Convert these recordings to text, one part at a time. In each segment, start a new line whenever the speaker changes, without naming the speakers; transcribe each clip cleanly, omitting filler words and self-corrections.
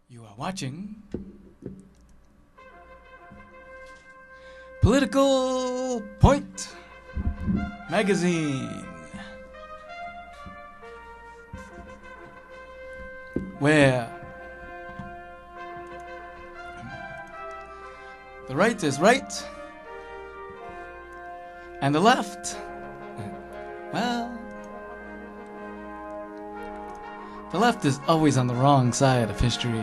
You are watching Political Point Magazine, where the right is right and the left, well, the left is always on the wrong side of history.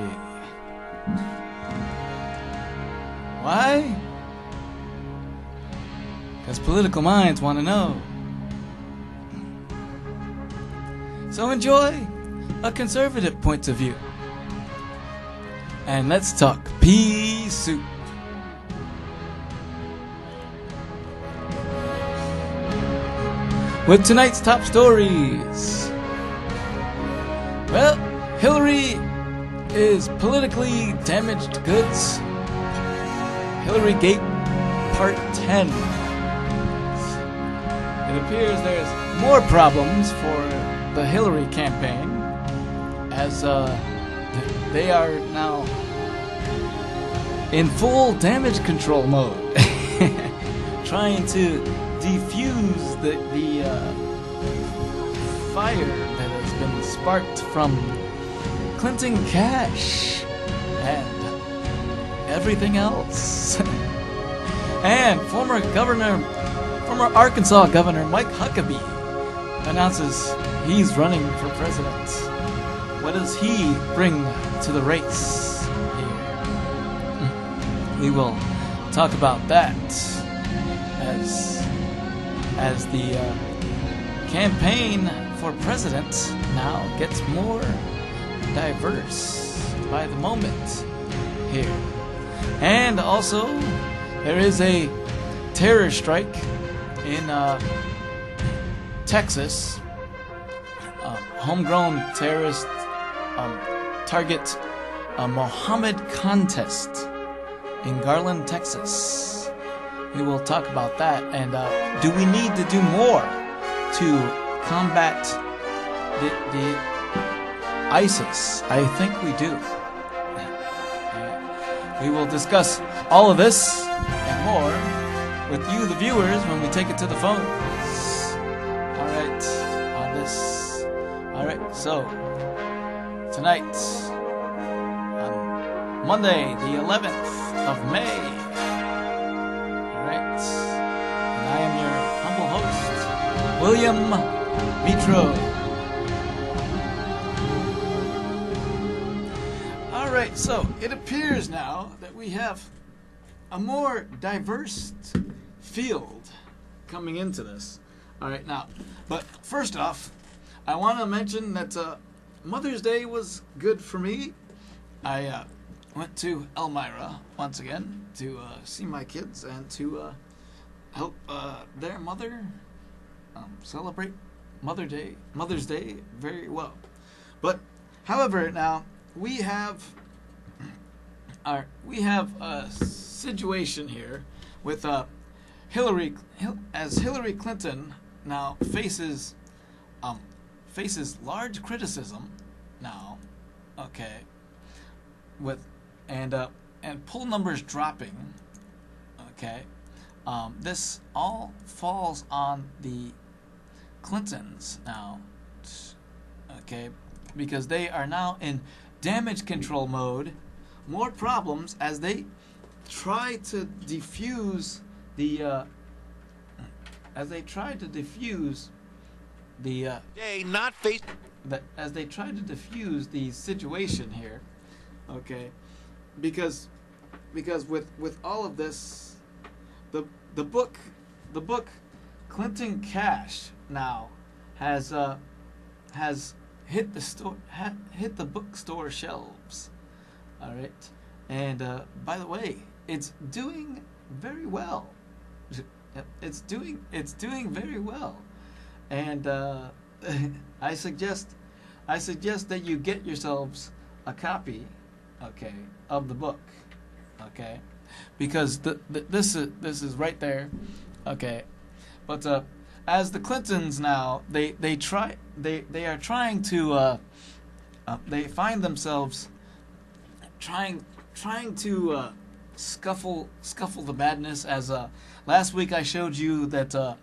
Why? Because political minds want to know. So enjoy a conservative point of view. And let's talk pea soup. With tonight's top stories. Well, Hillary is politically damaged goods. HillaryGate Part 10. It appears there's more problems for the Hillary campaign as they are now in full damage control mode, trying to defuse the fire that has been sparked from Clinton cash and everything else. And former Arkansas Governor Mike Huckabee announces he's running for president. What does he bring to the race here? We will talk about that as the campaign for president now gets more diverse by the moment here. And also, there is a terror strike in Texas. Homegrown terrorist target a Mohammed contest in Garland, Texas. We will talk about that. And do we need to do more to combat the ISIS? I think we do. We will discuss all of this and more with you, the viewers, when we take it to the phones. Alright, on this. Alright, so, tonight, on Monday, the 11th of May. Alright, and I am your humble host, William Mitro. Alright, so it appears now that we have a more diverse field coming into this. Alright, now, but first off, I want to mention that Mother's Day was good for me. I went to Elmira once again to see my kids and to help their mother celebrate Mother's Day very well. But, however, now we have a situation here with Hillary Clinton now faces large criticism now, okay, with and poll numbers dropping, okay. This all falls on the Clintons now, okay, because they are now in damage control mode. More problems as they try to defuse the as they try to defuse the situation here, okay, because with all of this, the book Clinton Cash now has hit the bookstore shelves. All right, and by the way, it's doing very well. It's doing very well, and I suggest that you get yourselves a copy, okay, of the book, okay, because this is right there, okay, but as the Clintons now they are trying to they find themselves trying to scuffle the madness. As last week I showed you that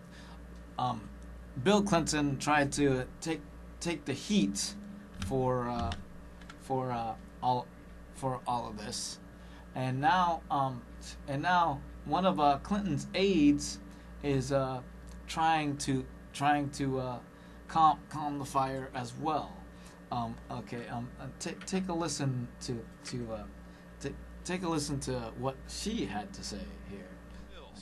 Bill Clinton tried to take the heat for all of this, and now one of Clinton's aides is trying to calm the fire as well. Okay. Take a listen to take a listen to what she had to say here.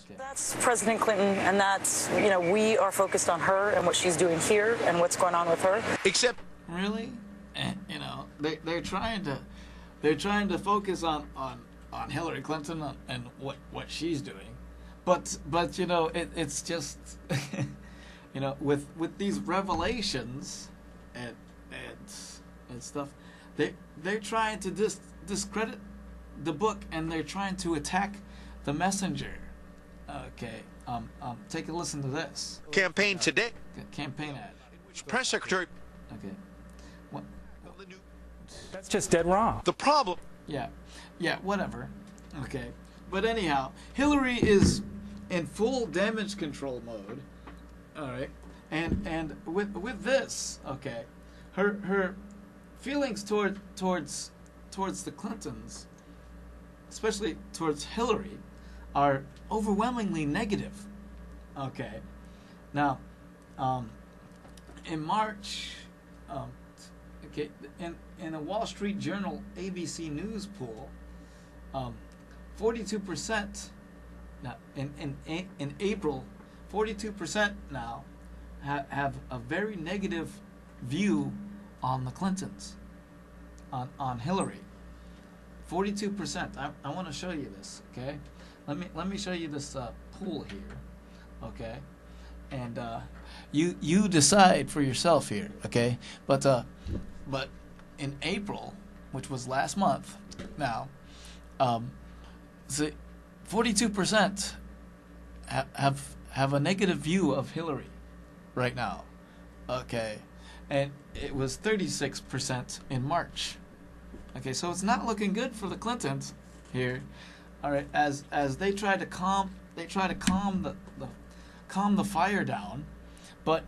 Okay.
That's President Clinton, and that's, we are focused on her and what she's doing here and what's going on with her.
Except really, they're trying to focus on Hillary Clinton and what she's doing, but it's just with these revelations and stuff, they're trying to discredit the book, and they're trying to attack the messenger. Okay, take a listen to this.
Campaign today.
Campaign ad.
Press Secretary.
Okay. What?
That's just dead wrong.
The problem.
Yeah, whatever. Okay, but anyhow, Hillary is in full damage control mode. All right, and with this, okay, her feelings towards the Clintons, especially towards Hillary, are overwhelmingly negative. Okay, now, in March, okay, in a Wall Street Journal ABC News poll, 42% now in April, 42% now have a very negative view on the Clintons, on Hillary. 42%. I want to show you this. Okay, let me show you this poll here. Okay, and you decide for yourself here. Okay, but in April, which was last month, now, 42% have a negative view of Hillary right now. Okay, and it was 36% in March. Okay, so it's not looking good for the Clintons here. All right, as they try to calm the fire down, but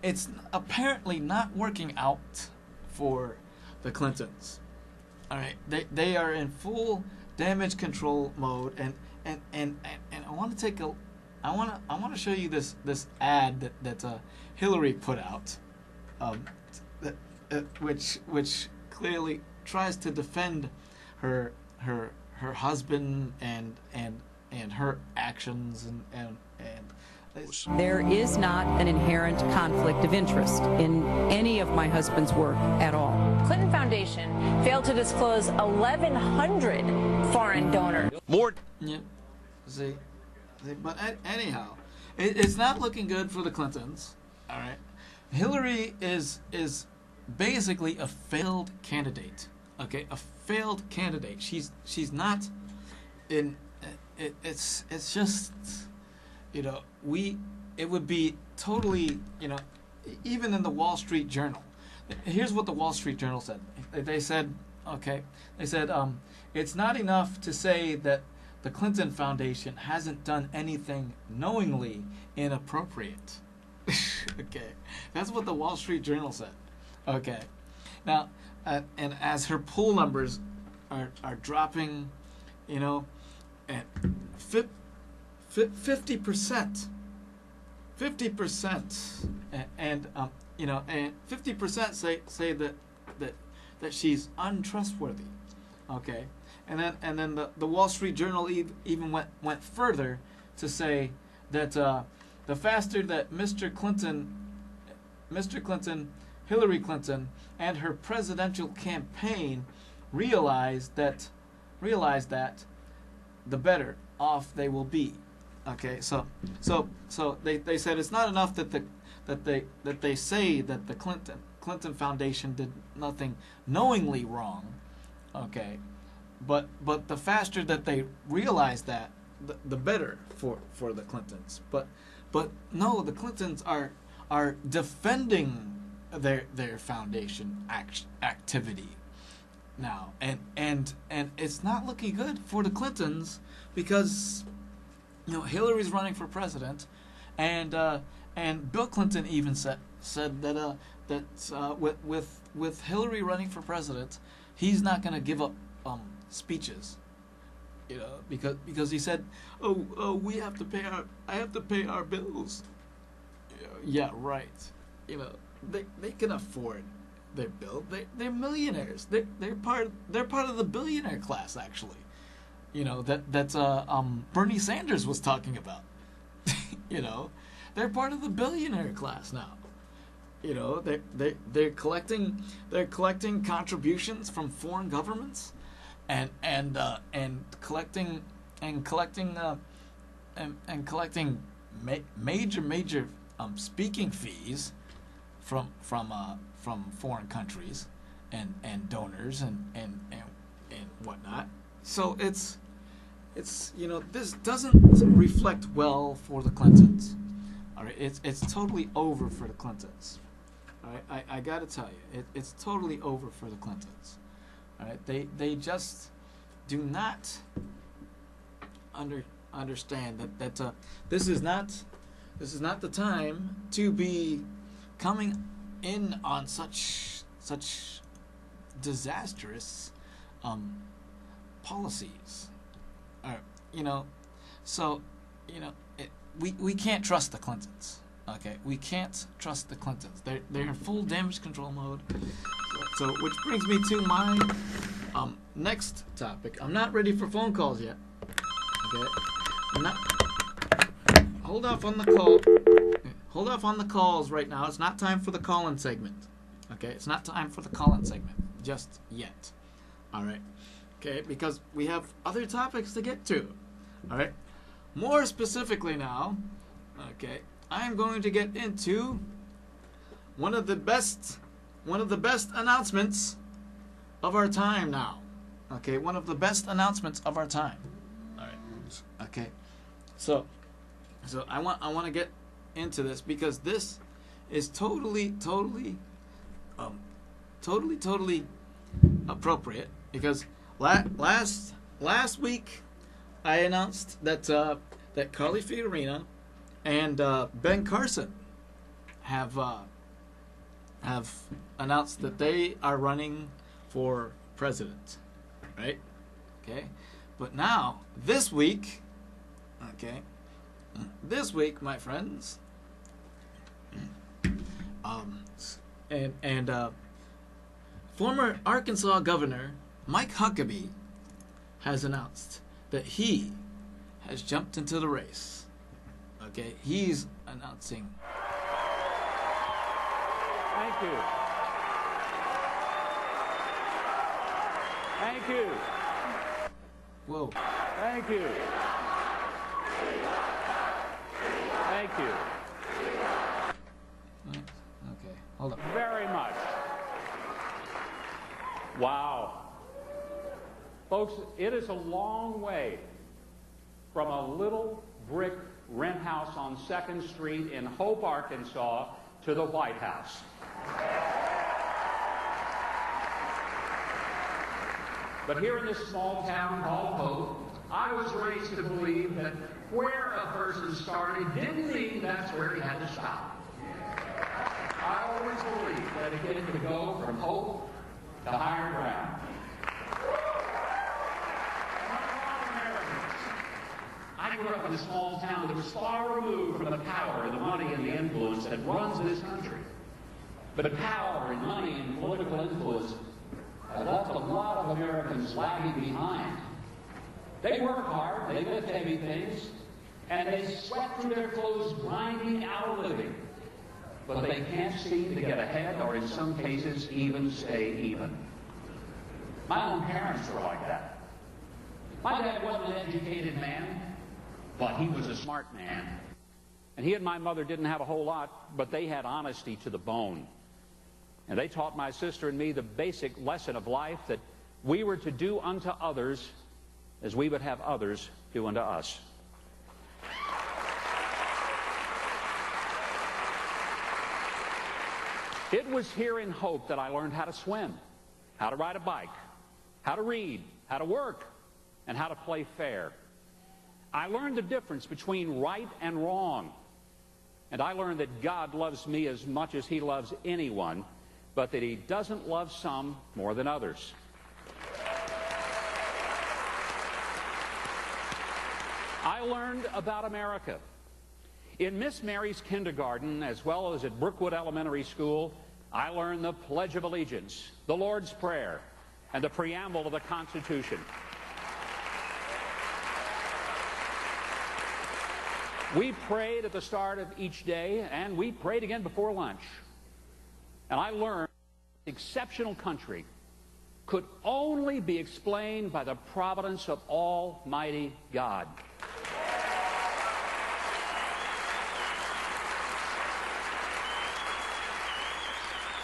it's apparently not working out for the Clintons. All right, they are in full damage control mode, and I want to show you this ad that Hillary put out, which clearly tries to defend her husband and her actions and
there is not an inherent conflict of interest in any of my husband's work at all.
Clinton Foundation failed to disclose 1,100 foreign donors.
More.
Yeah. See, but anyhow, it's not looking good for the Clintons. All right, Hillary is basically a failed candidate. Okay, a failed candidate. She's not in. It's just, it would be totally, even in the Wall Street Journal. Here's what the Wall Street Journal said. They said, it's not enough to say that the Clinton Foundation hasn't done anything knowingly inappropriate. Okay, that's what the Wall Street Journal said. Okay, now, and as her poll numbers are dropping, at 50%, and 50% say that she's untrustworthy. Okay, and then the Wall Street Journal even went further to say that the faster that Mr. Clinton, Hillary Clinton, and her presidential campaign realize that, the better off they will be. Okay, so they said it's not enough that they say that the Clinton Foundation did nothing knowingly wrong. Okay, but the faster that they realize that, the better for the Clintons. But no, the Clintons are defending their foundation activity. now, and it's not looking good for the Clintons because Hillary's running for president, and Bill Clinton even said that with Hillary running for president, he's not going to give up speeches, because he said, oh we have to pay I have to pay our bills. Yeah, right. They can afford their bill. They're millionaires. They're part of the billionaire class, actually. That Bernie Sanders was talking about. They're part of the billionaire class now. They're collecting contributions from foreign governments, and collecting major speaking fees from foreign countries and donors and whatnot. So it's this doesn't reflect well for the Clintons. All right, it's totally over for the Clintons. All right, I got to tell you, it's totally over for the Clintons. All right, they just do not understand that this is not the time to be coming in on such disastrous policies. We can't trust the Clintons. Okay, we can't trust the Clintons. They're in full damage control mode. So which brings me to my next topic. I'm not ready for phone calls yet. Okay, hold off on the call. Hold off on the calls right now. It's not time for the call-in segment. Okay, it's not time for the call-in segment just yet. All right. Okay, because we have other topics to get to. All right. More specifically now, okay, I'm going to get into one of the best announcements of our time now. Okay, one of the best announcements of our time. All right. Okay. So I want to get into this because this is totally appropriate, because last week I announced that Carly Fiorina and Ben Carson have announced that they are running for president, right? Okay, but now this week, my friends, former Arkansas Governor Mike Huckabee has announced that he has jumped into the race. Okay, he's announcing.
Thank you. Thank you.
Whoa.
Thank you. Thank you.
Okay, hold up.
Very much. Wow. Folks, it is a long way from a little brick rent house on 2nd Street in Hope, Arkansas, to the White House. But here in this small town called Hope, I was raised to believe that where a person started didn't mean that's where he had to stop. I always believed that a kid could go from hope to higher ground. I grew up in a small town that was far removed from the power and the money and the influence that runs this country. But power and money and political influence have left a lot of Americans lagging behind. They work hard, they lift heavy things, and they sweat through their clothes grinding out a living. But they can't seem to get ahead, or in some cases even stay even. My own parents were like that. My dad wasn't an educated man, but he was a smart man. And he and my mother didn't have a whole lot, but they had honesty to the bone. And they taught my sister and me the basic lesson of life, that we were to do unto others as we would have others do unto us. It was here in Hope that I learned how to swim, how to ride a bike, how to read, how to work, and how to play fair. I learned the difference between right and wrong. And I learned that God loves me as much as he loves anyone, but that he doesn't love some more than others. I learned about America. In Miss Mary's kindergarten, as well as at Brookwood Elementary School, I learned the Pledge of Allegiance, the Lord's Prayer, and the preamble of the Constitution. We prayed at the start of each day, and we prayed again before lunch. And I learned this exceptional country could only be explained by the providence of Almighty God.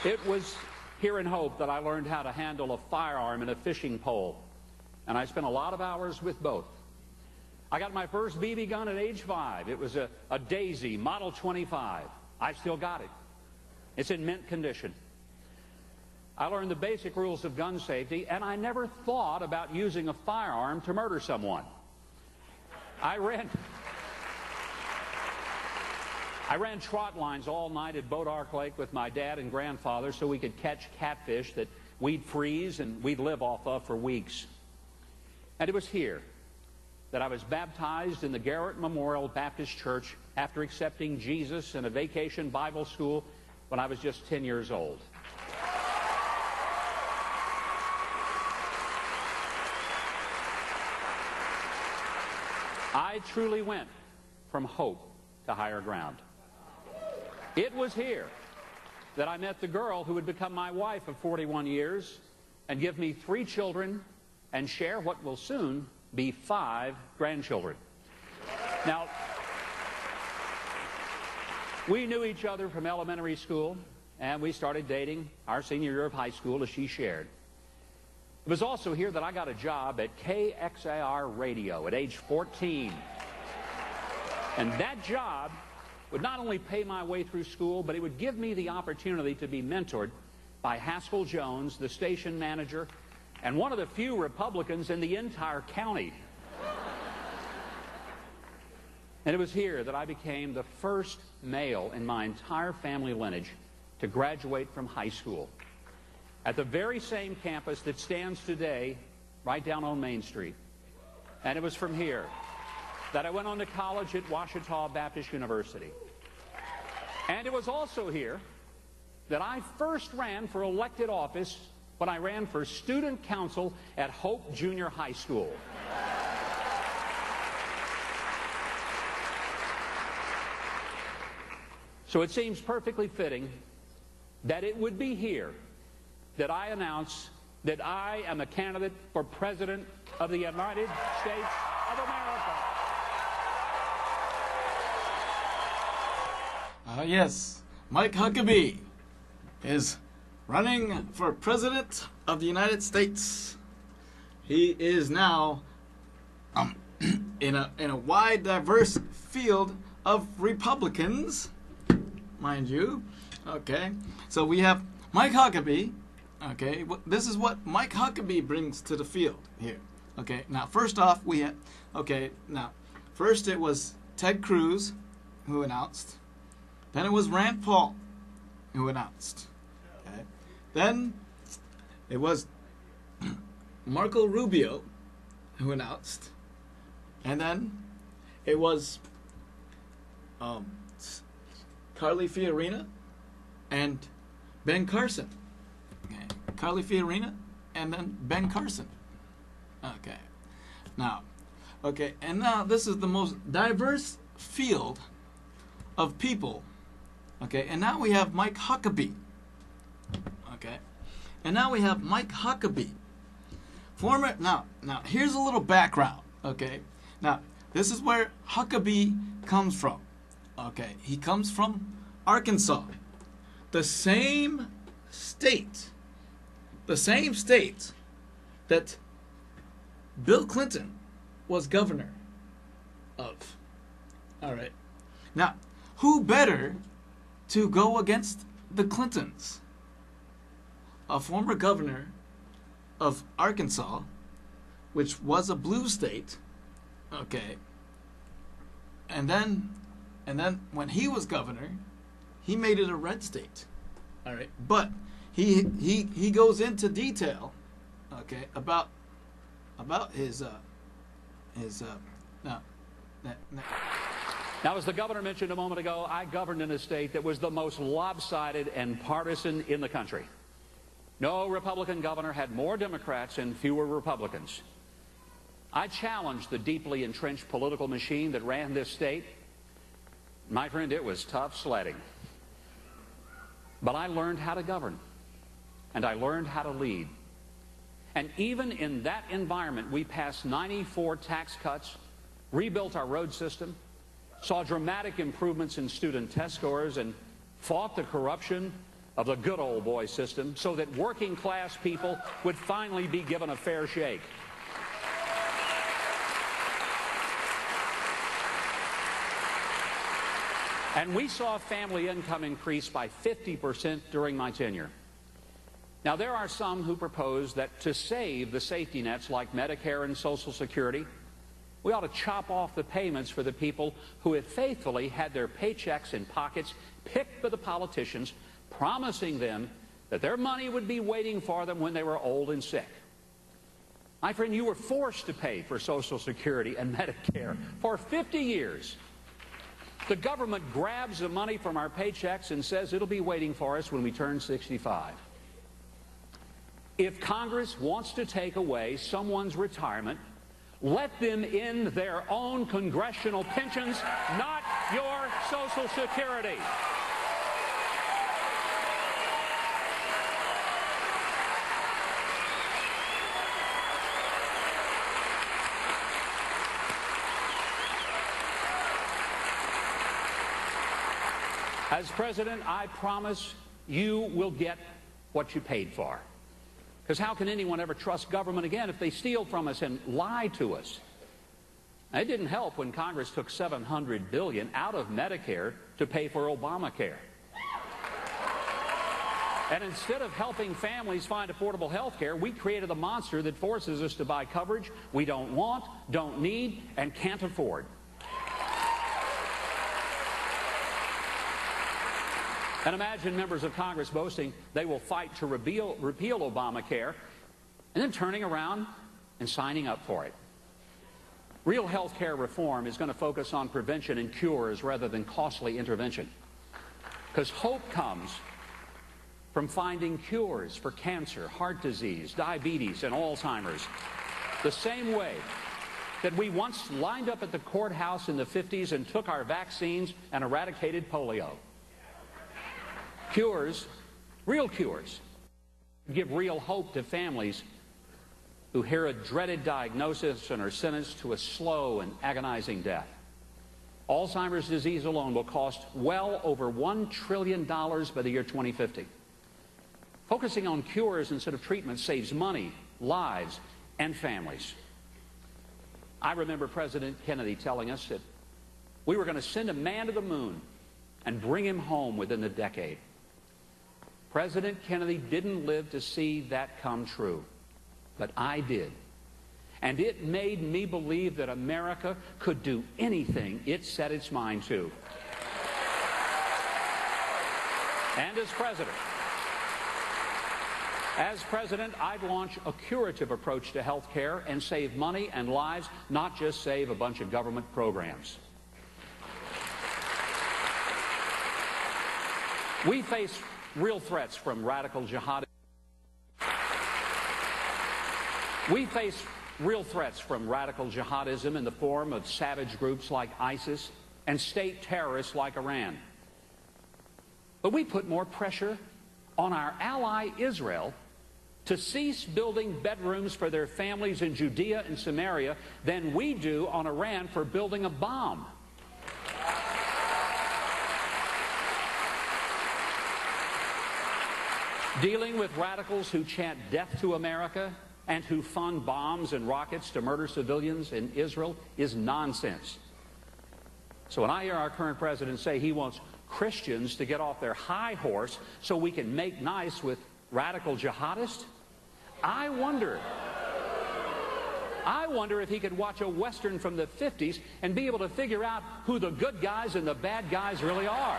It was here in Hope that I learned how to handle a firearm and a fishing pole, and I spent a lot of hours with both. I got my first BB gun at age 5. It was a Daisy Model 25. I've still got it. It's in mint condition. I learned the basic rules of gun safety, and I never thought about using a firearm to murder someone. I ran trot lines all night at Boat Ark Lake with my dad and grandfather so we could catch catfish that we'd freeze and we'd live off of for weeks. And it was here that I was baptized in the Garrett Memorial Baptist Church after accepting Jesus in a vacation Bible school when I was just 10 years old. I truly went from hope to higher ground. It was here that I met the girl who would become my wife of 41 years and give me 3 children and share what will soon be 5 grandchildren. Now, we knew each other from elementary school, and we started dating our senior year of high school, as she shared. It was also here that I got a job at KXAR Radio at age 14. And that job would not only pay my way through school, but it would give me the opportunity to be mentored by Haskell Jones, the station manager, and one of the few Republicans in the entire county. And it was here that I became the first male in my entire family lineage to graduate from high school at the very same campus that stands today right down on Main Street. And it was from here that I went on to college at Ouachita Baptist University. And it was also here that I first ran for elected office when I ran for student council at Hope Junior High School. So it seems perfectly fitting that it would be here that I announce that I am a candidate for President of the United States of America.
Yes, Mike Huckabee is running for President of the United States. He is now in a wide, diverse field of Republicans, mind you. Okay, so we have Mike Huckabee. Okay, this is what Mike Huckabee brings to the field here. Okay, now first off we had, first it was Ted Cruz who announced. Then it was Rand Paul who announced. Okay. Then it was Marco Rubio who announced. And then it was Carly Fiorina and Ben Carson. Okay. Carly Fiorina and then Ben Carson. Okay. Now, this is the most diverse field of people. Okay, and now we have Mike Huckabee. Okay, and now we have Mike Huckabee. Now here's a little background. Okay, now this is where Huckabee comes from. Okay, he comes from Arkansas, the same state that Bill Clinton was governor of. All right, now who better to go against the Clintons? A former governor of Arkansas, which was a blue state, okay, and then when he was governor, he made it a red state. All right, but he goes into detail, okay, about his
Now, as the governor mentioned a moment ago, I governed in a state that was the most lopsided and partisan in the country. No Republican governor had more Democrats and fewer Republicans. I challenged the deeply entrenched political machine that ran this state. My friend, it was tough sledding. But I learned how to govern, and I learned how to lead. And even in that environment, we passed 94 tax cuts, rebuilt our road system, saw dramatic improvements in student test scores, and fought the corruption of the good old boy system so that working class people would finally be given a fair shake. And we saw family income increase by 50% during my tenure. Now, there are some who propose that to save the safety nets like Medicare and Social Security, we ought to chop off the payments for the people who have faithfully had their paychecks in pockets picked by the politicians, promising them that their money would be waiting for them when they were old and sick. My friend, you were forced to pay for Social Security and Medicare for 50 years. The government grabs the money from our paychecks and says it'll be waiting for us when we turn 65. If Congress wants to take away someone's retirement, let them end their own congressional pensions, not your Social Security. As president, I promise you will get what you paid for. Because how can anyone ever trust government again if they steal from us and lie to us? Now, it didn't help when Congress took $700 billion out of Medicare to pay for Obamacare. And instead of helping families find affordable health care, we created a monster that forces us to buy coverage we don't want, don't need, and can't afford. And imagine members of Congress boasting they will fight to repeal Obamacare and then turning around and signing up for it. Real health care reform is going to focus on prevention and cures rather than costly intervention. Because hope comes from finding cures for cancer, heart disease, diabetes, and Alzheimer's. The same way that we once lined up at the courthouse in the 50s and took our vaccines and eradicated polio. Cures, real cures, give real hope to families who hear a dreaded diagnosis and are sentenced to a slow and agonizing death. Alzheimer's disease alone will cost well over $1 trillion by the year 2050. Focusing on cures instead of treatment saves money, lives, and families. I remember President Kennedy telling us that we were going to send a man to the moon and bring him home within a decade. President Kennedy didn't live to see that come true, but I did. And it made me believe that America could do anything it set its mind to. And as president, I'd launch a curative approach to health care and save money and lives, not just save a bunch of government programs. We face real threats from radical jihadism. We face real threats from radical jihadism in the form of savage groups like ISIS and state terrorists like Iran. But we put more pressure on our ally Israel to cease building bedrooms for their families in Judea and Samaria than we do on Iran for building a bomb. Dealing with radicals who chant death to America and who fund bombs and rockets to murder civilians in Israel is nonsense. So when I hear our current president say he wants Christians to get off their high horse so we can make nice with radical jihadists, I wonder if he could watch a Western from the 50s and be able to figure out who the good guys and the bad guys really are.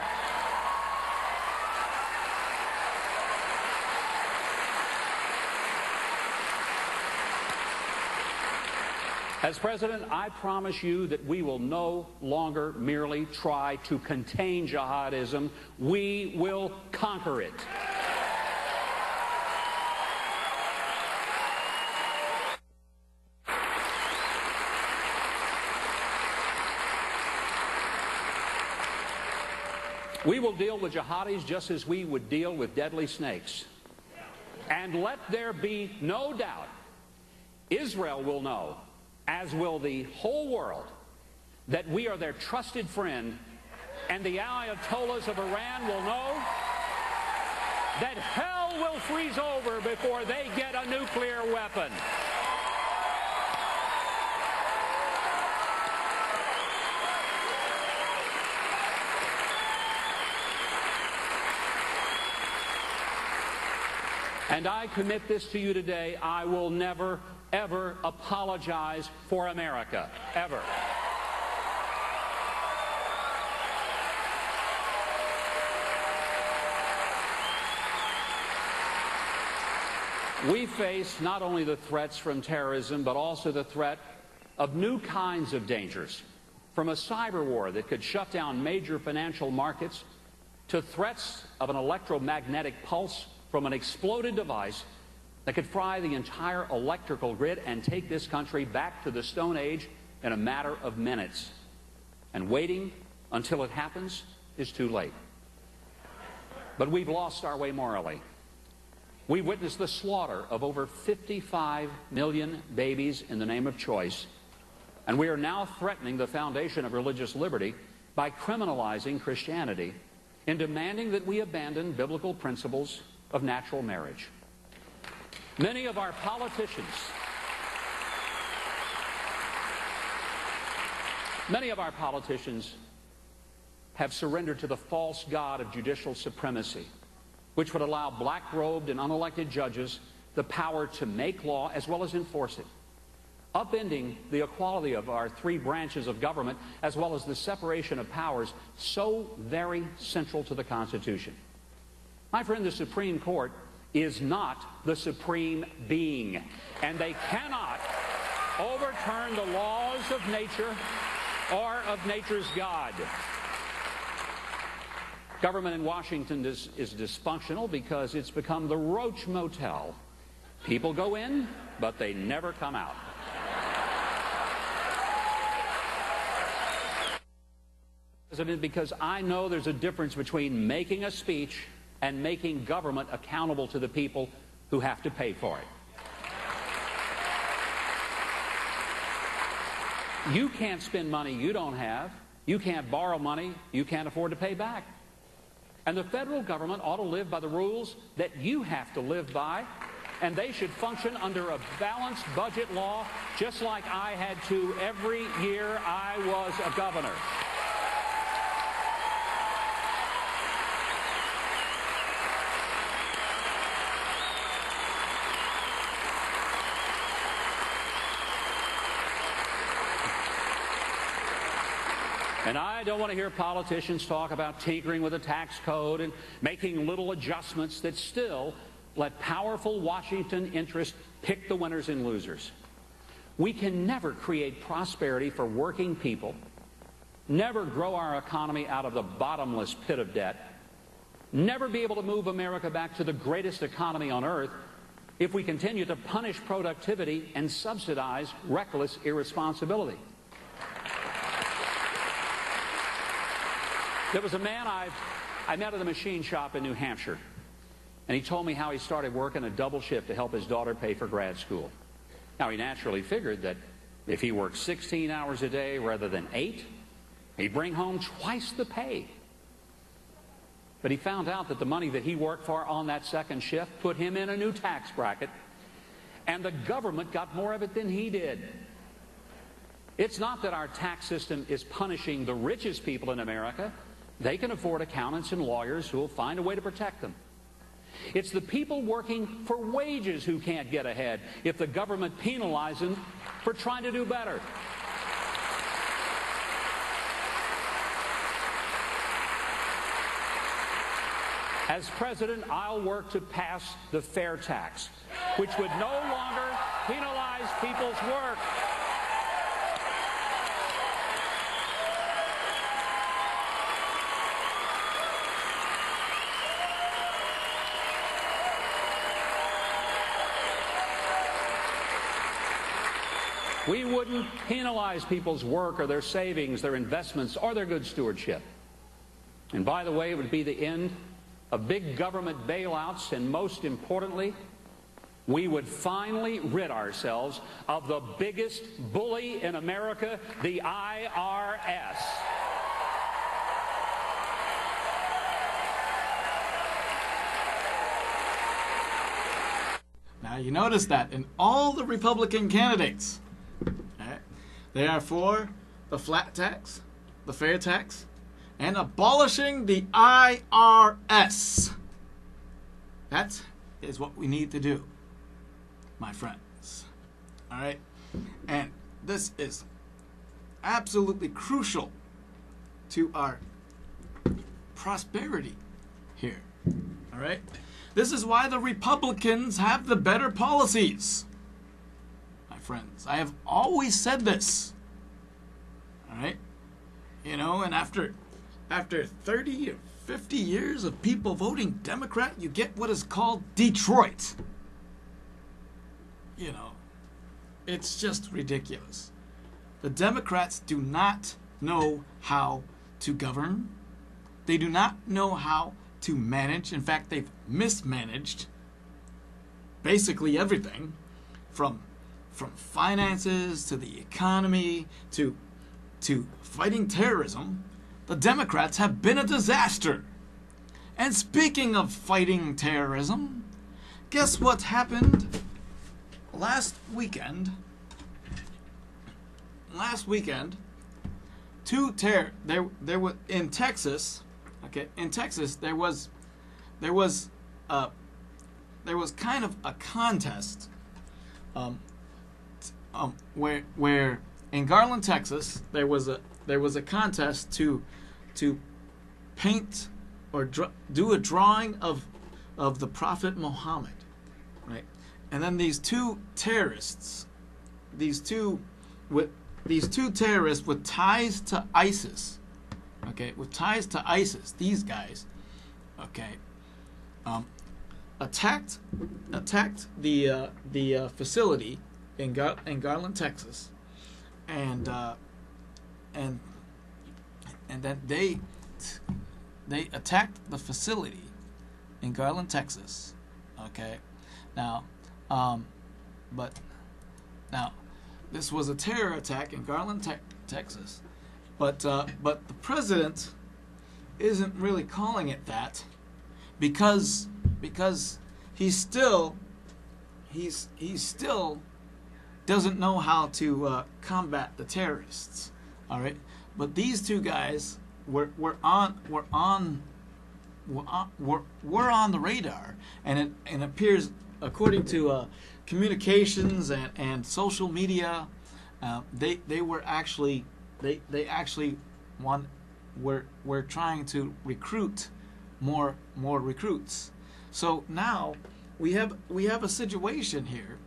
As president, I promise you that we will no longer merely try to contain jihadism. We will conquer it. We will deal with jihadis just as we would deal with deadly snakes. And let there be no doubt, Israel will know, as will the whole world, that we are their trusted friend, and the Ayatollahs of Iran will know that hell will freeze over before they get a nuclear weapon. And I commit this to you today, I will never, ever apologize for America, ever. We face not only the threats from terrorism, but also the threat of new kinds of dangers, from a cyber war that could shut down major financial markets, to threats of an electromagnetic pulse from an exploded device that could fry the entire electrical grid and take this country back to the Stone Age in a matter of minutes. And waiting until it happens is too late. But we've lost our way morally. We witnessed the slaughter of over 55 million babies in the name of choice, and we are now threatening the foundation of religious liberty by criminalizing Christianity and demanding that we abandon biblical principles of natural marriage. Many of our politicians have surrendered to the false god of judicial supremacy, which would allow black-robed and unelected judges the power to make law as well as enforce it, upending the equality of our three branches of government as well as the separation of powers so very central to the Constitution. My friend, the Supreme Court is not the supreme being, and they cannot overturn the laws of nature or of nature's God. Government in Washington is dysfunctional because it's become the Roach Motel. People go in, but they never come out. Because I know there's a difference between making a speech and making government accountable to the people who have to pay for it. You can't spend money you don't have. You can't borrow money you can't afford to pay back. And the federal government ought to live by the rules that you have to live by, and they should function under a balanced budget law, just like I had to every year I was a governor. And I don't want to hear politicians talk about tinkering with the tax code and making little adjustments that still let powerful Washington interests pick the winners and losers. We can never create prosperity for working people, never grow our economy out of the bottomless pit of debt, never be able to move America back to the greatest economy on earth if we continue to punish productivity and subsidize reckless irresponsibility. There was a man I met at a machine shop in New Hampshire, and he told me how he started working a double shift to help his daughter pay for grad school. Now, he naturally figured that if he worked 16 hours a day rather than 8, he'd bring home twice the pay. But he found out that the money that he worked for on that second shift put him in a new tax bracket, and the government got more of it than he did. It's not that our tax system is punishing the richest people in America. They can afford accountants and lawyers who will find a way to protect them. It's the people working for wages who can't get ahead if the government penalizes them for trying to do better. As president, I'll work to pass the fair tax, which would no longer penalize people's work. We wouldn't penalize people's work or their savings, their investments, or their good stewardship. And by the way, it would be the end of big government bailouts, and most importantly, we would finally rid ourselves of the biggest bully in America, the IRS.
Now you notice that in all the Republican candidates, they are for the flat tax, the fair tax, and abolishing the IRS. That is what we need to do, my friends. All right? And this is absolutely crucial to our prosperity here. All right? This is why the Republicans have the better policies. My friends, I have always said this. All right? You know, and after 30 or 50 years of people voting Democrat, you get what is called Detroit. You know, it's just ridiculous. The Democrats do not know how to govern. They do not know how to manage. In fact, they've mismanaged basically everything from finances to the economy to fighting terrorism. The Democrats have been a disaster. And speaking of fighting terrorism, guess what happened last weekend? There was in Texas. Okay, in Texas there was kind of a contest where in Garland, Texas, there was a contest to paint or do a drawing of the Prophet Muhammad, right? And then these two terrorists with ties to ISIS, okay, with ties to ISIS, these guys, okay, attacked the facility in Garland, Texas, and then they attacked the facility in Garland, Texas. Okay, now, this was a terror attack in Garland, Texas, but the president isn't really calling it that because he still doesn't know how to combat the terrorists. All right, but these two guys were on the radar, and it appears, according to communications and social media, they were actually were trying to recruit more recruits. So now we have a situation here,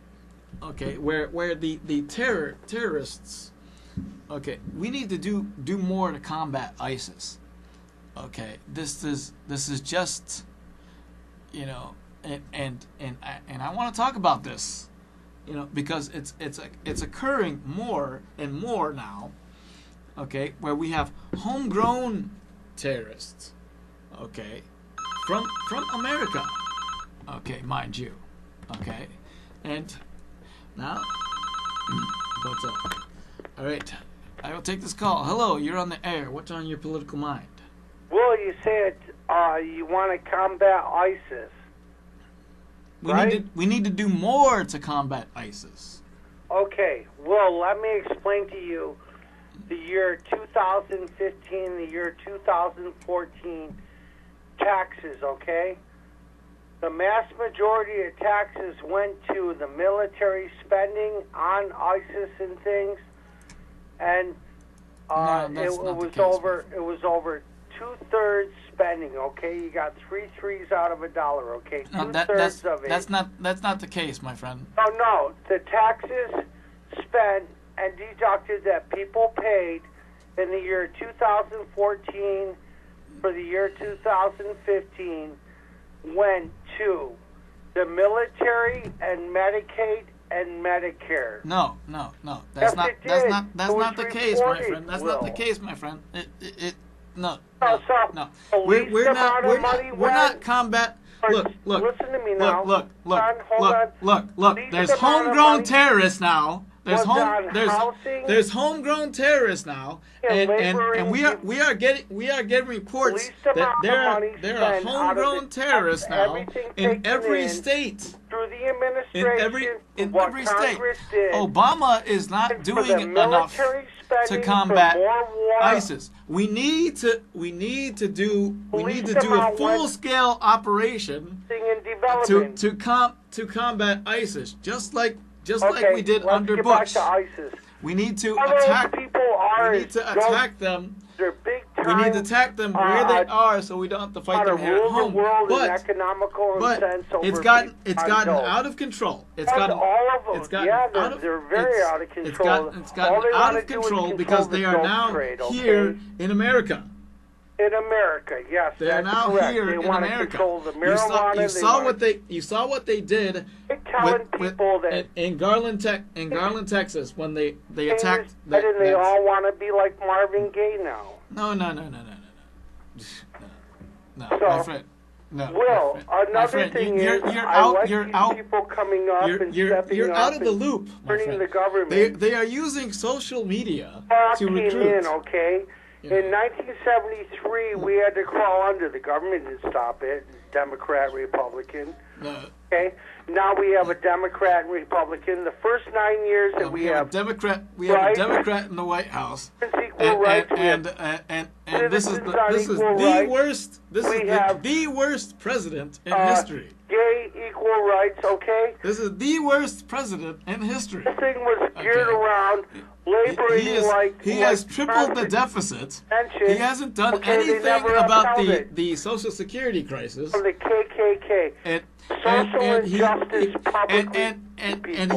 okay, where the terrorists, okay, we need to do more to combat ISIS. Okay, this is just, you know, and I want to talk about this, you know, because it's occurring more and more now, okay, where we have homegrown terrorists, okay, from America, okay, mind you, okay, and now, what's up? All right, I will take this call. Hello, you're on the air. What's on your political mind?
Well, you said you want to combat ISIS.
We need to do more to combat ISIS.
Okay. Well, let me explain to you the year 2015, the year 2014 taxes, okay? the mass majority of taxes went to the military spending on ISIS and things, and it was over 2/3 spending. Okay, you got 3 threes out of a dollar. Okay, two-thirds of it.
That's not the case, my friend.
Oh no, the taxes spent and deducted that people paid in the year 2014 for the year 2015 went to the military and Medicaid and Medicare.
No. That's not the case, my friend. That's not the
Will.
case, my friend. No.
We're
not combat. Look.
Listen to me now.
Look.
Hold on.
Look.
Least
There's
amount of
homegrown
money
terrorists now. There's
housing
homegrown terrorists now,
and
and we are getting reports
least
that
amount of money
there are
spent out of
homegrown
the-
terrorists now
everything
in
taken
every
in
state.
through the administration.
In
what
every state.
Congress did,
Obama is not
for
doing
the
enough
military
to
spending
combat
for more war,
ISIS. We need to do a full scale operation
and development.
to combat ISIS, just like
Okay,
we did
let's
under
get
Bush.
Back to ISIS.
We need to
All those
attack.
people are
We need to attack them.
They're big
We
time.
need to attack them where they are, so we don't have to fight
How to
them here at
rule the
home.
world in
But
economical
but
sense over
it's gotten
big-time
gotten
dough.
out of control. It's
All
gotten
of them.
it's gotten
Yeah,
out of
they're very
it's-
out of control.
It's
All
gotten
they
out
wanna
of
do is
control
control
because
the
they are
dope
now
trade, okay?
here in America.
In America, yes,
They are
that's
now
correct.
here
They
in
want to
America.
control the
You
marijuana.
saw what they did
They're telling people that
in Garland, Texas, when they attacked.
and they all want to be like Marvin Gaye now.
No,
So,
my friend. No,
Will,
my
another
friend,
thing
you're
is,
you're
I
out.
like
You're
these
out.
people coming up and stepping
You're
up
out of the
and
loop, my
turning
friend.
the government.
They are using social media to
came
recruit.
in, okay?
Yeah.
In 1973, we had to crawl under. The government didn't stop it. Democrat, Republican.
No.
Okay? Now we have a Democrat and Republican. The first 9 years that we have
a Democrat. We have a
rights,
Democrat in the White House.
equal rights. We have
And this is
citizens on
the
equal rights.
worst. This
We
is
have,
the worst president in history.
gay equal rights, okay?
This is the worst president in history.
This thing was geared around laboring
He has tripled the deficit.
Pension.
He hasn't done
Okay, they
anything
never
about
upheld it.
the Social Security crisis.
From the KKK. Social injustice publicly
and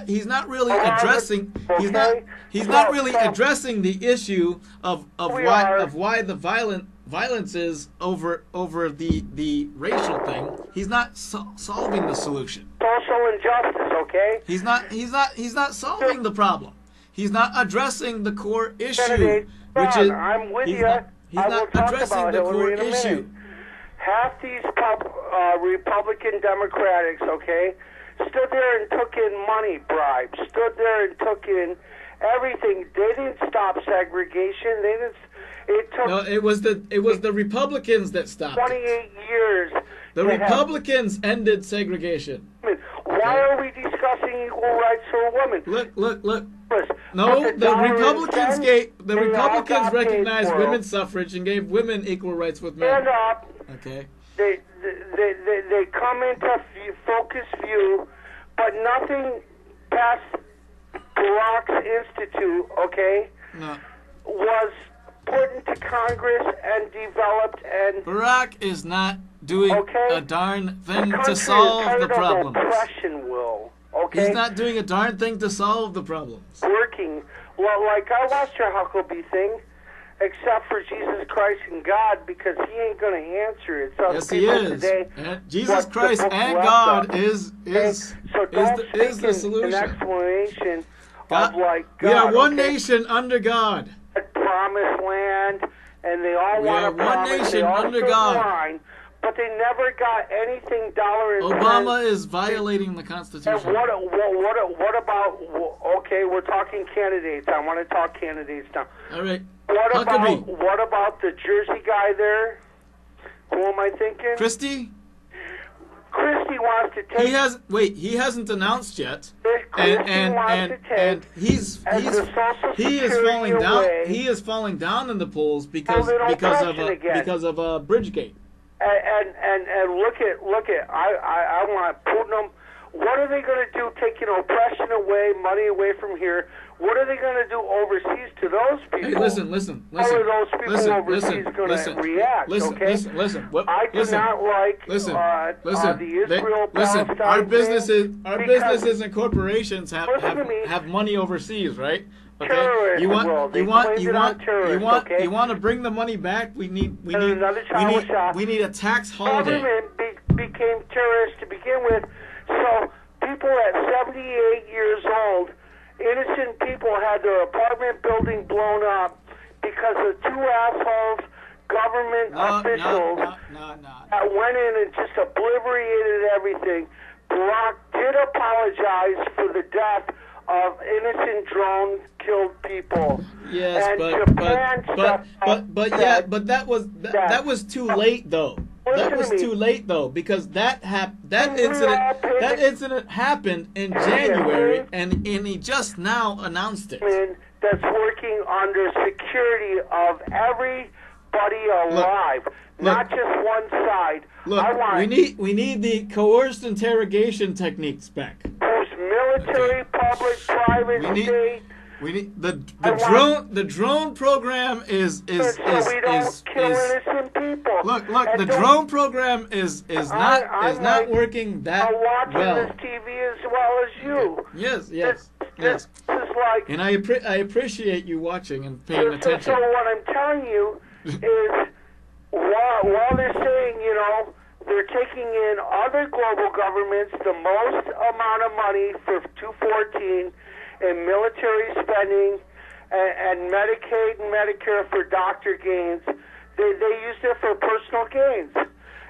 he's not really
Around it,
addressing
okay?
he's not really
So-
addressing the issue of
We are-
why the violence is over the racial thing. He's not solving the solution.
Social injustice, okay?
He's not solving the problem. He's not addressing the core issue,
Candidate,
which
Ron,
is
I'm with
he's
you.
not, he's
I will
not
talk
addressing
about
the core
Hillary in a
issue.
minute. Half these Republican Democrats, okay, stood there and took in money bribes, stood there and took in everything. They didn't stop segregation. They didn't. It took
No, it was the Republicans that stopped it.
28 years.
The
to have
Republicans ended segregation.
women. Why are we discussing equal rights for women?
Look.
But
No, the
dollar
Republicans
and
gave
cents, they all
Republicans
got paid
recognized
for.
women's suffrage and gave women equal rights with men.
Stand up.
Okay.
They come into focus view, but nothing past Barack's Institute, okay,
No.
was put into Congress and developed and
Barack is not doing
Okay.
a darn thing
country
to
is
solve
tired
the
of
problems.
oppression, Will. Okay,
He's not doing a darn thing to solve the problems.
working. Well, like I watched your Huckabee thing, except for Jesus Christ and God, because he ain't going to answer it. So
Yes, he
people
is.
today,
And Jesus
what the
Christ
book
and
left
God
us.
is
So don't
the
speak
solution.
an explanation
God-
of like
we
God,
are one
okay?
nation under God.
Promised land, and they all
We are
want to
one
promise.
nation
They all
under
stood in
God.
line, but they never got anything dollar and
Obama
cents.
is violating the
And
Constitution.
what about? Okay, we're talking candidates. I want to talk candidates now.
All right.
What
Huckabee.
about the Jersey guy there? Who am I thinking?
Christie?
Christie wants to take.
He hasn't announced yet.
Christie wants to take
And he's
as the Social
he is
Security
falling down.
away.
He is falling down in the polls because
little
because
oppression again.
of Bridgegate.
And look at I want Putin. What are they going to do? Taking oppression away, money away from here. What are they going to do overseas to those people?
Hey, listen.
How are those people overseas going to react?
Listen.
I do not like the Israel-Palestine
Our businesses
because
and corporations have money overseas, right? Okay.
Terrorists
You
will. They
want
claim it on terrorists, okay?
you want to bring the money back? We need
another child was shot.
we need a tax holiday.
Government became terrorists to begin with. So people at 78 years old, innocent people, had their apartment building blown up because of two assholes, government officials that went in and just obliterated everything. Barack did apologize for the death of innocent drone-killed people.
Yes,
and
but that was too late though. That was too late though, because that incident happened in January, and he just now announced it.
That's working under security of everybody alive, not just one side.
Look, we need the coerced interrogation techniques back.
Who's military, public, private, state.
We need the drone program is
so we don't kill innocent people.
Look, the drone program is not working that
I'm watching
well.
this TV as well as you.
Yes.
This is like.
And I appreciate you watching and paying attention.
So what I'm telling you is, while they're saying, they're taking in other global governments the most amount of money for 2014 in military spending and Medicaid and Medicare for doctor gains. They used it for personal gains.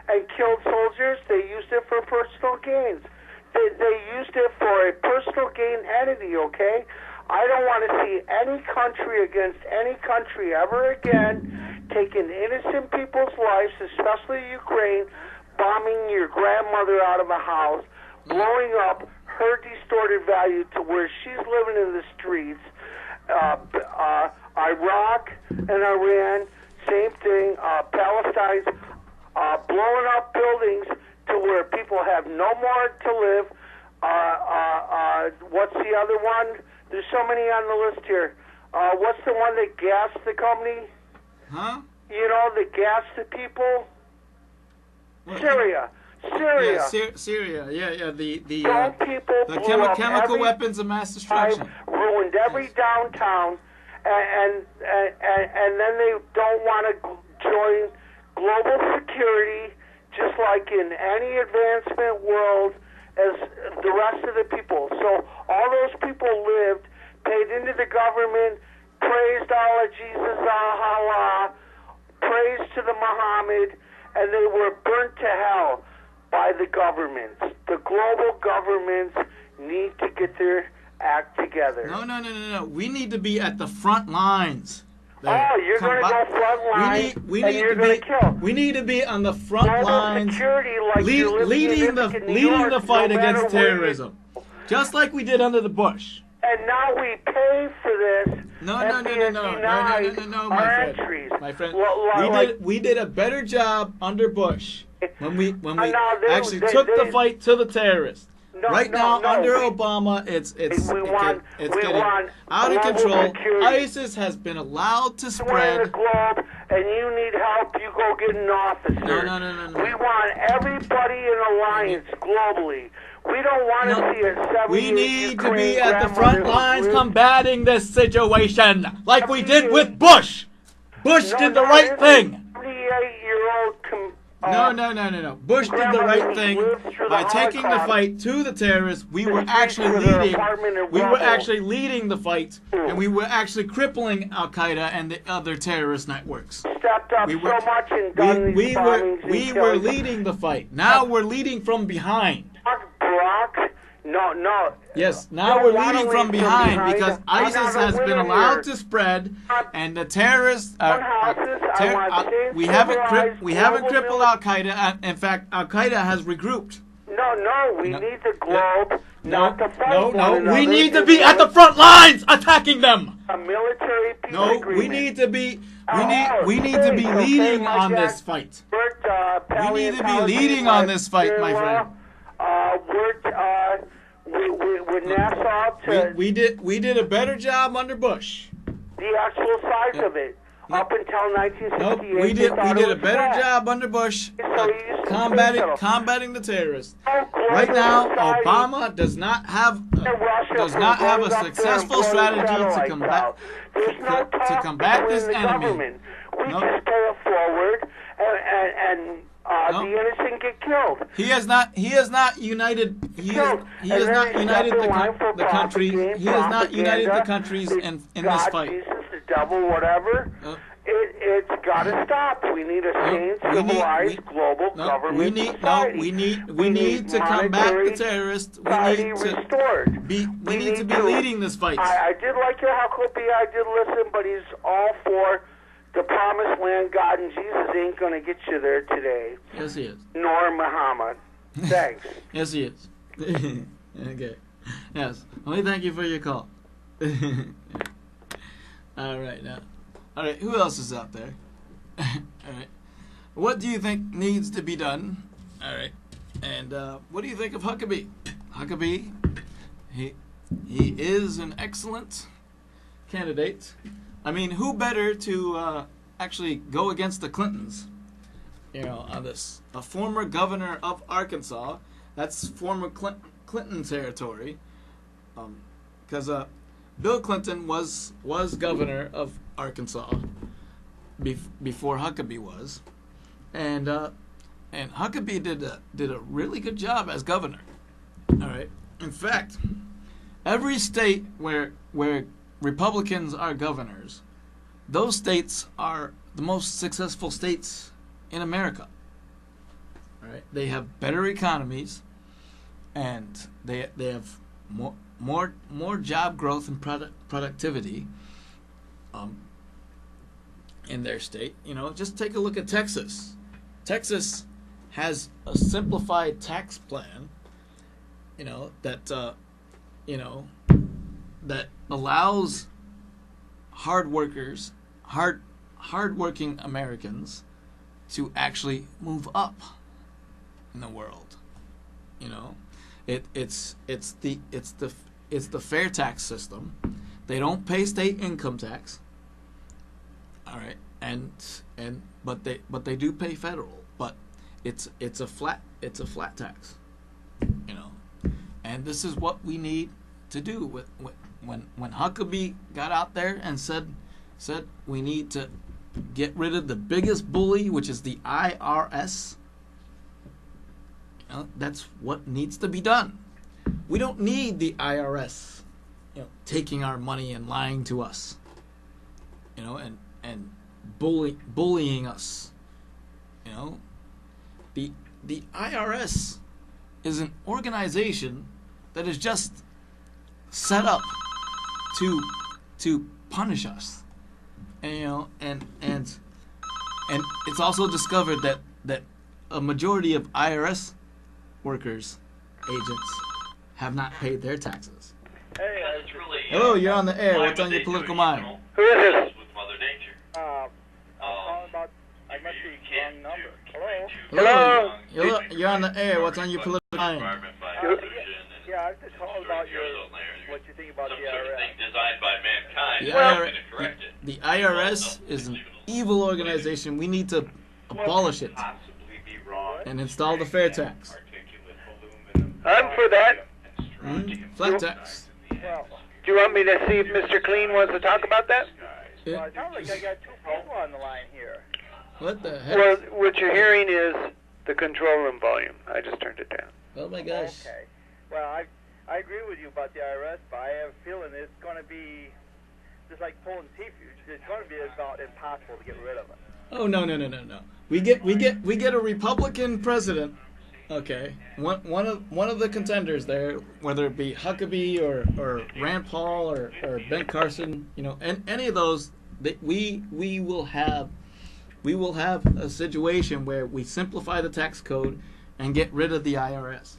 And killed soldiers, they used it for personal gains. They used it for a personal gain entity, okay? I don't want to see any country against any country ever again taking innocent people's lives, especially Ukraine, bombing your grandmother out of a house, blowing up her distorted value to where she's living in the streets. Iraq and Iran, same thing. Palestine's blowing up buildings to where people have no more to live. What's the other one? There's so many on the list here. What's the one that gassed the company?
Huh?
That gassed the people? Syria.
Syria. Yeah. The
people
chemical weapons of mass destruction
ruined every downtown, and then they don't want to join global security, just like in any advancement world, as the rest of the people. So all those people lived, paid into the government, praised Allah, Jesus, Allah, praised to the Muhammad, and they were burnt to hell by the governments. The global governments need to get their act together.
No. We need to be at the front lines.
You're going to go front lines, and you're going to kill.
We need to be on the front
global
lines,
security, like
leading the fight against terrorism, just like we did under the Bush.
And now we pay for this.
No, my friend. We did a better job under Bush when we actually took the fight to the terrorists. Right now, under Obama, it's getting out of control.
Security.
ISIS has been allowed to spread.
The globe, and you need help, you go get an officer.
No.
We want everybody in alliance globally. We don't want to see a 78
We need to be at the front lines combating this situation, like we did with Bush. Bush did the right thing.
78-year-old.
No. Bush did the right thing by taking the fight to the terrorists. We were actually leading the fight, and we were actually crippling Al Qaeda and the other terrorist networks.
Stepped up so much and done these bombings.
We were leading the fight. Now we're leading from behind.
Barack? No.
Yes, now we're leading from behind because ISIS has been allowed to spread, and the terrorists. We haven't crippled Al Qaeda. In fact, Al Qaeda has regrouped.
No, we need the globe, not the fight.
No, we need to be at the front lines attacking them.
A military peace agreement.
We need to be. We need to be leading on this fight. We need to be leading on this fight, my friend.
With Nassau
We did a better job under Bush.
the actual size of it. Up until 1968,
Nope, we did a better job under Bush combating the terrorists. Right now, Obama does not have a successful strategy to combat this enemy.
We just pay it forward, and the innocent get killed.
He has not united. He has not united the country. He has not united the countries in this fight.
Jesus, the devil, whatever. It's got to stop. We need a sane, civilized, global government society.
We need to combat the terrorists. We need to be leading this fight.
I did like your Huckabee. I did listen, but he's all for the promised land. God and Jesus ain't going to get you there today.
Yes, he is.
Nor Muhammad. Thanks.
Yes, he is. Okay. Yes. Let me thank you for your call. All right, now. All right, who else is out there? All right. What do you think needs to be done? All right. And what do you think of Huckabee? Huckabee, he is an excellent candidate. I mean, who better to actually go against the Clintons, on this? A former governor of Arkansas. That's former Clinton territory. Because Bill Clinton was governor of Arkansas before Huckabee was, and Huckabee did a really good job as governor. All right. In fact, every state where Republicans are governors, those states are the most successful states in America. All right. They have better economies, and they have more job growth and productivity in their state. Just take a look at Texas. Texas has a simplified tax plan, that allows hardworking Americans to actually move up in the world. It's the fair tax system. They don't pay state income tax. All right, but they do pay federal, but it's a flat tax, and this is what we need to do. When Huckabee got out there and said we need to get rid of the biggest bully, which is the IRS. That's what needs to be done. We don't need the IRS, taking our money and lying to us, and bullying us. The IRS is an organization that is just set up to punish us, and it's also discovered that a majority of IRS workers, agents, have not paid their taxes.
Hey, really,
hello, you're on the air. What's on your political mind?
Who is this?
With Mother Nature.
I'm calling about. I must be wrong number.
Hello. Hello. You're on the air. What's on your political mind?
Yeah, I just called about what you think about the IRS.
Designed by mankind.
The IRS is an evil organization. We need to abolish it and install the fair tax.
I'm for that.
Flat tax.
Well, do you want me to see if Mr. Clean wants to talk about that? Well, it sounds like I got two people on the line here.
What the heck?
Well, what you're hearing is the control room volume. I just turned it down.
Oh my gosh.
Okay. Well, I agree with you about the IRS, but I have a feeling it's going to be just like pulling teeth. It's going to be about impossible to get rid of it.
Oh no. We get a Republican president. Okay, one of the contenders there, whether it be Huckabee or Rand Paul or Ben Carson, and any of those, we will have a situation where we simplify the tax code and get rid of the IRS.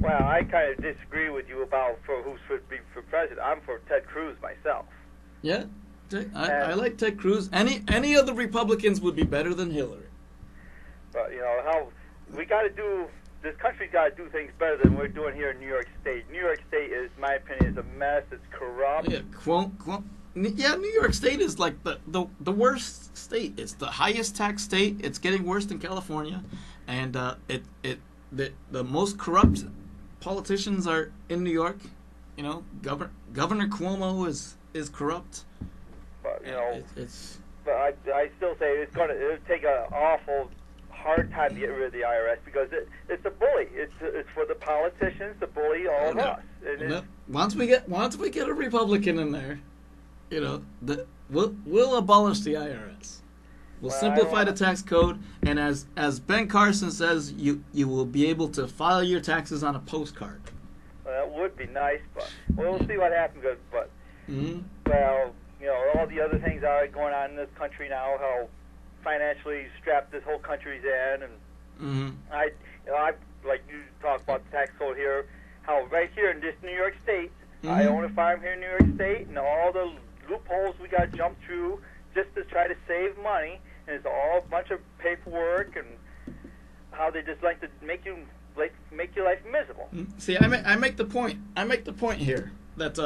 Well, I kind of disagree with you about who should be for president. I'm for Ted Cruz myself.
Yeah. I like Ted Cruz. Any of the Republicans would be better than Hillary.
But how we got to do. This country's got to do things better than we're doing here in New York State. New York State is, in my opinion, is a mess. It's corrupt.
Yeah, New York State is like the worst state. It's the highest tax state. It's getting worse than California, and the most corrupt politicians are in New York. Governor Cuomo is corrupt.
But
it's.
But I still say it'll take an awful hard time to get rid of the IRS because it's a bully. It's for the politicians to bully all of us.
Once we get a Republican in there, we'll abolish the IRS. We'll simplify the tax code, and as Ben Carson says, you will be able to file your taxes on a postcard.
Well, that would be nice, but we'll see what happens. But well, all the other things that are going on in this country now, how financially strapped this whole country's in, and I like you talk about the tax code here, how right here in this New York State, I own a farm here in New York State, and all the loopholes we got to jump through just to try to save money, and it's all a bunch of paperwork, and how they just like to make your life miserable.
See, I make the point. I make the point here that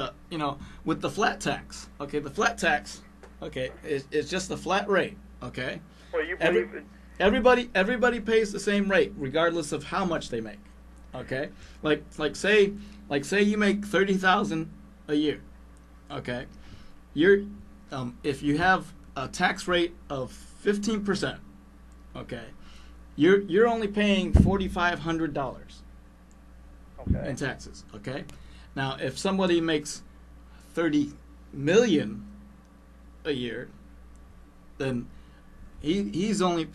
with the flat tax, okay, the flat tax, okay, is just a flat rate. Okay.
Well, you believe
everybody pays the same rate regardless of how much they make. Okay. Like say you make $30,000 a year. Okay. If you have a tax rate of 15%, okay, you're only paying $4,500 in taxes. Okay. Now, if somebody makes $30 million a year, then he's only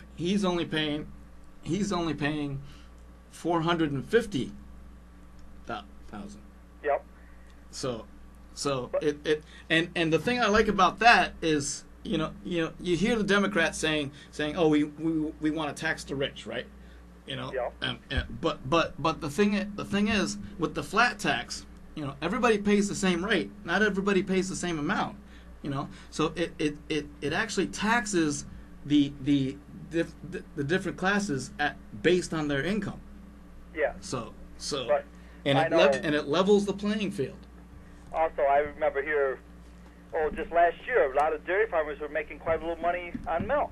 paying $450,000.
Yep.
So and the thing I like about that is you hear the Democrats saying oh we want to tax the rich, right? But the thing is with the flat tax, everybody pays the same rate. Not everybody pays the same amount. So it actually taxes the different classes based on their income.
Yeah.
It levels the playing field.
Also, I remember here, just last year, a lot of dairy farmers were making quite a little money on milk.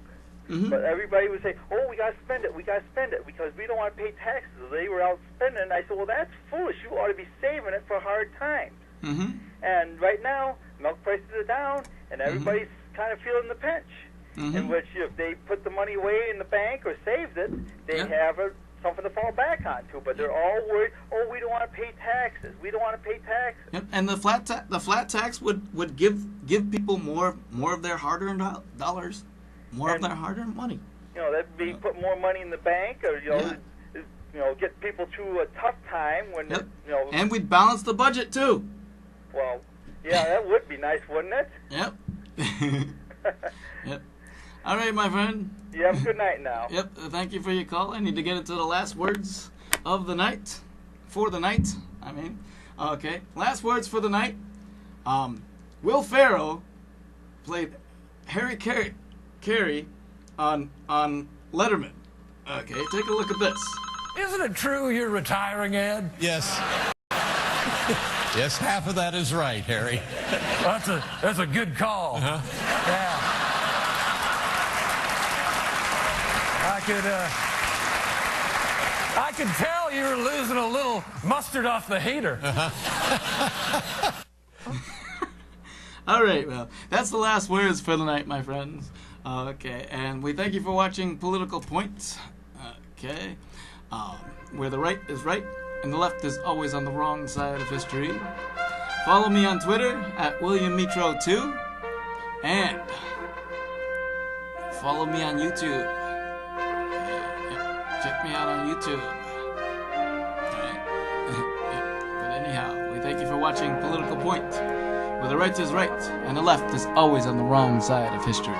But everybody would say, we got to spend it, because we don't want to pay taxes. They were out spending it, and I said, well, that's foolish. You ought to be saving it for hard times. And right now, milk prices are down, and everybody's kind of feeling the pinch. In which, if they put the money away in the bank or saved it, they have something to fall back onto. But they're all worried. We don't want to pay taxes. We don't want to pay taxes.
Yep. And the flat tax would give people more of their hard-earned dollars, of their hard-earned money.
That'd be put more money in the bank, or get people through a tough time when
And we'd balance the budget too.
Well, yeah, that would be nice, wouldn't it?
Yep. Yep. All right, my friend.
You have a good night now.
Yep. Thank you for your call. I need to get into the last words of the night. For the night, I mean. Okay. Last words for the night. Will Ferrell played Harry Carey on Letterman. Okay. Take a look at this.
Isn't it true you're retiring, Ed?
Yes. Yes, half of that is right, Harry.
That's a good call. Yeah. I could tell you were losing a little mustard off the heater.
All right, well, that's the last words for the night, my friends. Okay, and we thank you for watching Political Points. Okay, where the right is right and the left is always on the wrong side of history. Follow me on Twitter at WilliamMetro2 and follow me on YouTube. Check me out on YouTube. But anyhow, we thank you for watching Political Point, where the right is right and the left is always on the wrong side of history.